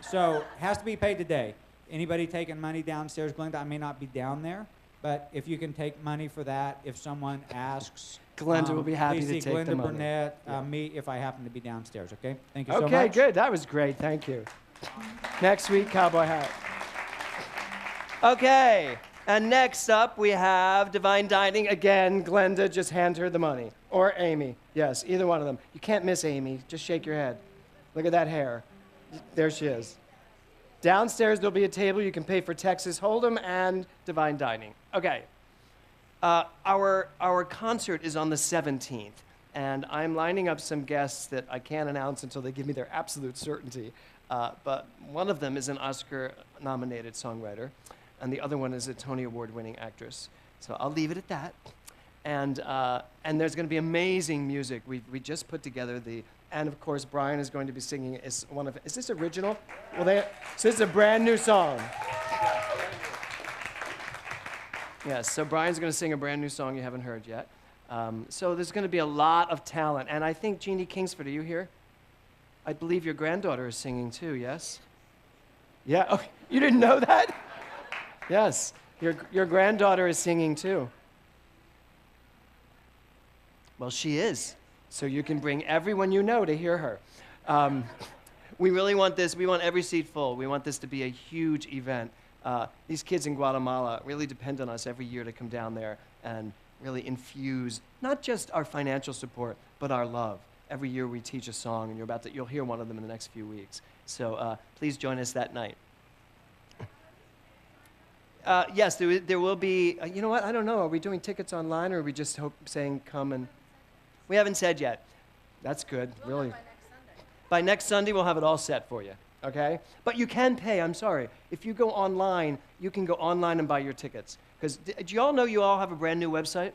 So, has to be paid today. Anybody taking money downstairs, Glenda, I may not be down there, but if you can take money for that, if someone asks, Glenda will be happy please to see take Glenda the money. Burnett, me, if I happen to be downstairs, okay? Thank you so much. Okay, good. That was great. Thank you. Next week, cowboy hat. Okay, and next up we have Divine Dining. Again, Glenda, just hand her the money. Or Amy. Yes, either one of them. You can't miss Amy. Just shake your head. Look at that hair. There she is. Downstairs, there'll be a table. You can pay for Texas Hold'em and Divine Dining. Okay. Our concert is on the 17th, and I'm lining up some guests that I can't announce until they give me their absolute certainty. But one of them is an Oscar-nominated songwriter, and the other one is a Tony Award-winning actress. So I'll leave it at that. And there's going to be amazing music. We just put together and of course Brian is going to be singing. Is this original? So this is a brand new song. Yes, so Brian's going to sing a brand new song you haven't heard yet. So there's going to be a lot of talent. And I think, Jeannie Kingsford, are you here? I believe your granddaughter is singing too, yes? Yeah, oh, you didn't know that? Yes, your granddaughter is singing too. Well, she is. So you can bring everyone you know to hear her. We really want this. We want every seat full. We want this to be a huge event. These kids in Guatemala really depend on us every year to come down there and really infuse not just our financial support, but our love. Every year we teach a song, and you'll hear one of them in the next few weeks. So please join us that night. Yes, there will be, you know what, I don't know, are we doing tickets online, or are we just saying come and, we haven't said yet. That's good, really. By next Sunday, we'll have it all set for you, okay? But you can pay, I'm sorry. If you go online, you can go online and buy your tickets. Because do you all know you all have a brand new website?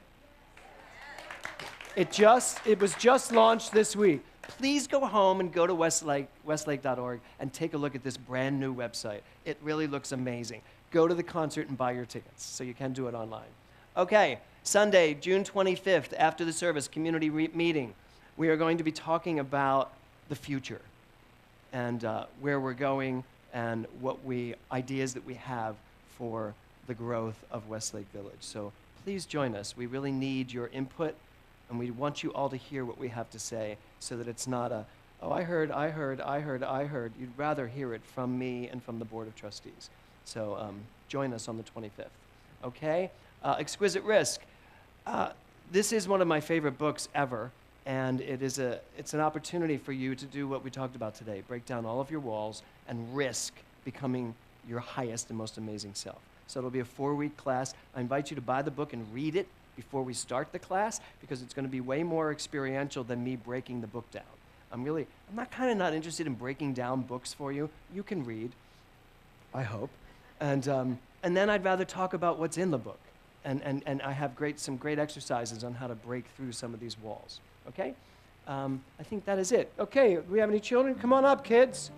It was just launched this week. Please go home and go to westlake.org and take a look at this brand new website. It really looks amazing. Go to the concert and buy your tickets, so you can do it online. Okay, Sunday, June 25th, after the service, community meeting. We are going to be talking about the future and where we're going and ideas that we have for the growth of Westlake Village. So please join us. We really need your input, and we want you all to hear what we have to say so that it's not oh, I heard. You'd rather hear it from me and from the Board of Trustees. So join us on the 25th. Okay? Exquisite Risk. This is one of my favorite books ever, and it's an opportunity for you to do what we talked about today, break down all of your walls and risk becoming your highest and most amazing self. So it'll be a 4-week class. I invite you to buy the book and read it before we start the class, because it's going to be way more experiential than me breaking the book down. I'm not interested in breaking down books for you. You can read, I hope. And then I'd rather talk about what's in the book. And I have some great exercises on how to break through some of these walls. Okay? I think that is it. Okay, do we have any children? Come on up, kids.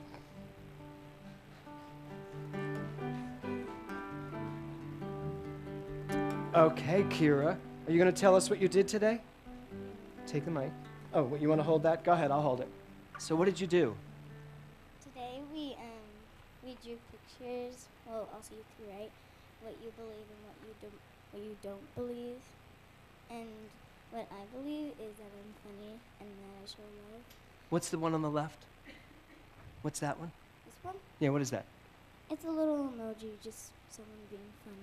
Okay, Kira. Are you going to tell us what you did today? Take the mic. Oh, you want to hold that? Go ahead, I'll hold it. So what did you do? Today we drew pictures. Well, also you can write what you believe and what you don't believe. And what I believe is that I'm funny and that I show love. What's the one on the left? What's that one? This one? Yeah, what is that? It's a little emoji, just someone being funny.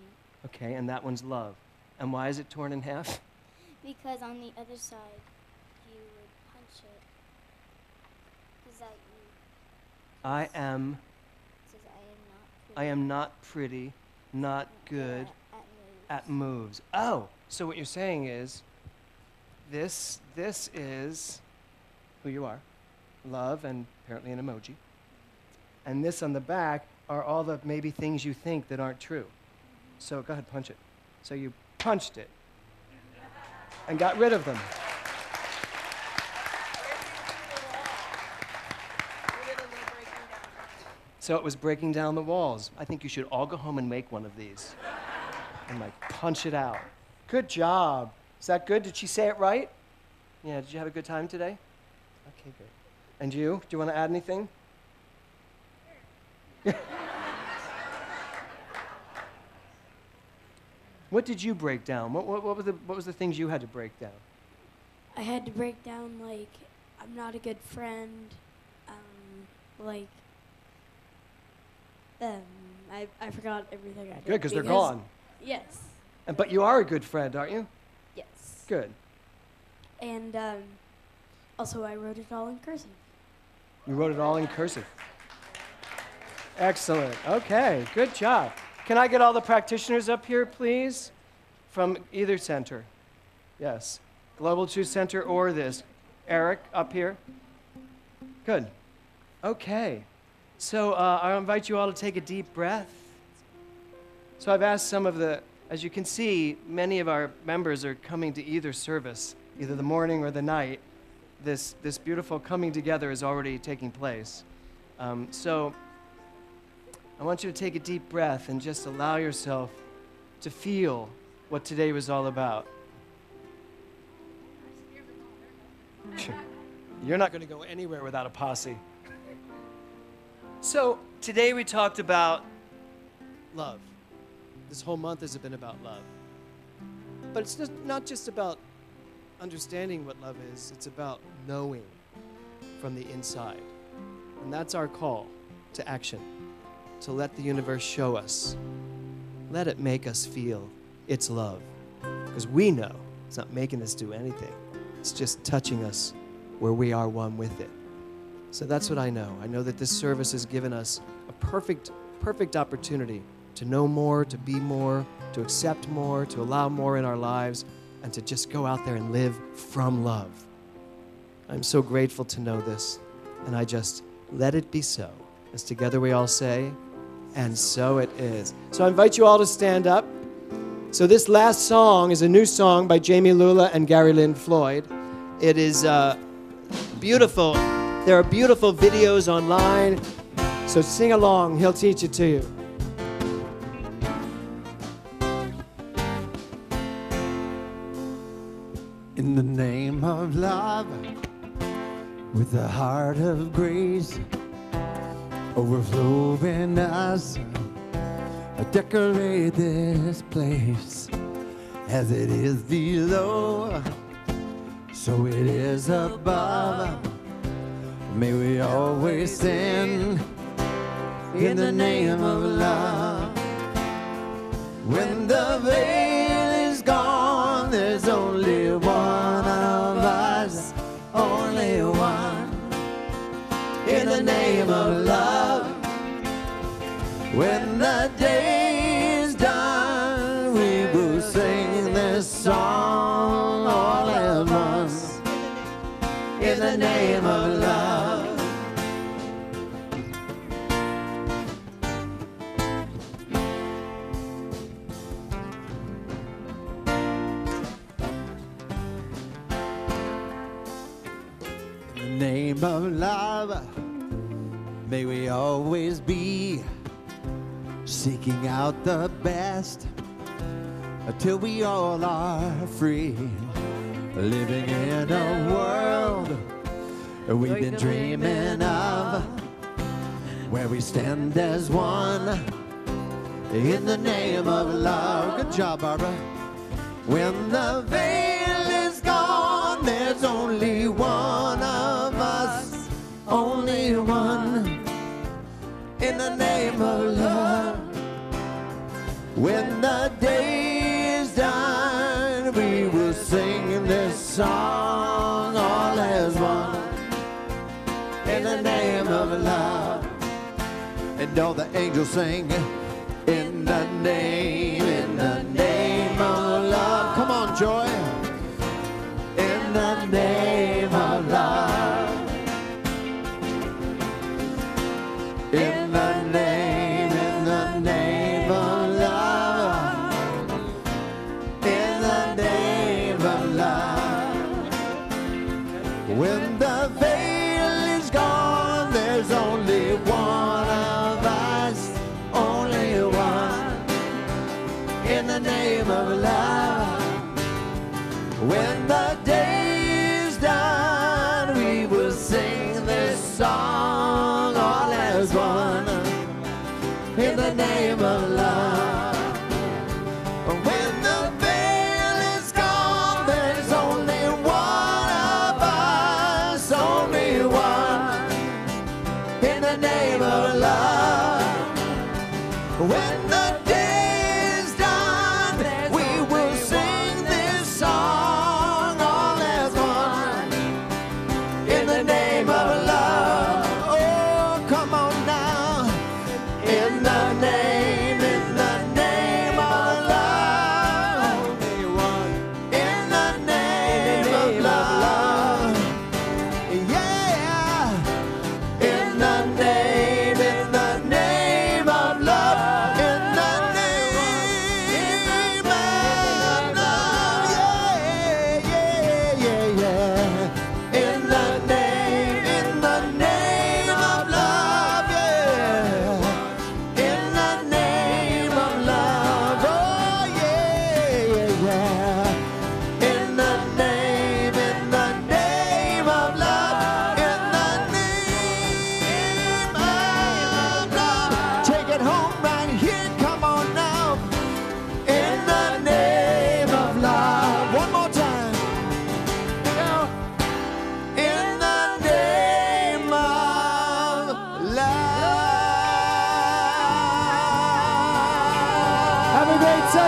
Okay, and that one's love. And why is it torn in half? Because on the other side, you would punch it. Because that you. I am Says I am not pretty. not good at moves. Oh, so what you're saying is, this is who you are, love, and apparently an emoji. And this on the back are all the maybe things you think that aren't true. So go ahead, punch it. So you punched it and got rid of them. So it was breaking down the walls. I think you should all go home and make one of these and punch it out. Good job. Is that good? Did she say it right? Yeah, did you have a good time today? Okay, good. And you? Do you want to add anything? What did you break down? What was the things you had to break down? I had to break down, I'm not a good friend. I forgot everything I did. Good, because they're gone. Yes. But you are a good friend, aren't you? Yes. Good. And also I wrote it all in cursive. You wrote it all in cursive. Excellent. Okay, good job. Can I get all the practitioners up here, please? From either center. Yes. Global Truth Center or this. Eric, up here. Good. Okay. So I invite you all to take a deep breath. So I've asked some of the, as you can see, many of our members are coming to either service, either the morning or the night. This beautiful coming together is already taking place. So I want you to take a deep breath and just allow yourself to feel what today was all about. You're not going to go anywhere without a posse. So today we talked about love. This whole month has been about love. But it's not just about understanding what love is. It's about knowing from the inside. And that's our call to action, to let the universe show us. Let it make us feel its love. Because we know it's not making us do anything. It's just touching us where we are one with it. So that's what I know. I know that this service has given us a perfect opportunity to know more, to be more, to accept more, to allow more in our lives, and to just go out there and live from love. I'm so grateful to know this, and I just let it be so. As together we all say, and so it is. So I invite you all to stand up. So this last song is a new song by Jamie Lula and Gary Lynn Floyd. It is beautiful. There are beautiful videos online. So sing along. He'll teach it to you. In the name of love, with a heart of grace, overflow in us, decorate this place. As it is below, so it is above. May we always stand in the name of love. When the veil is gone, there's only one of us, only one. In the name of love. When the day is done, we will sing this song all at once. In the name of love. In the name of love, may we always be seeking out the best until we all are free, living in a world we've been dreaming of, where we stand as one in the name of love. Good job, Barbara. When the veil is gone, there's only one of us, only one, in the name of love. When the day is done, we will sing this song all as one, in the name of love. And all the angels sing, in the name of love. Come on, Joy. In the name of love. In the name of love. In the name of love. When the veil is gone, there's only one of us, only one. In the name of love. When the day is done, we will sing this song all as one, in the name of love. When the veil is gone, there's only one of us, only one, in the name of love. When the day is done, we will sing this song all as one, in the name of love.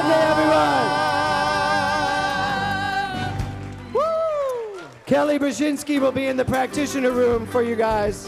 Sunday, everyone. Woo! Kelly Brzezinski will be in the practitioner room for you guys.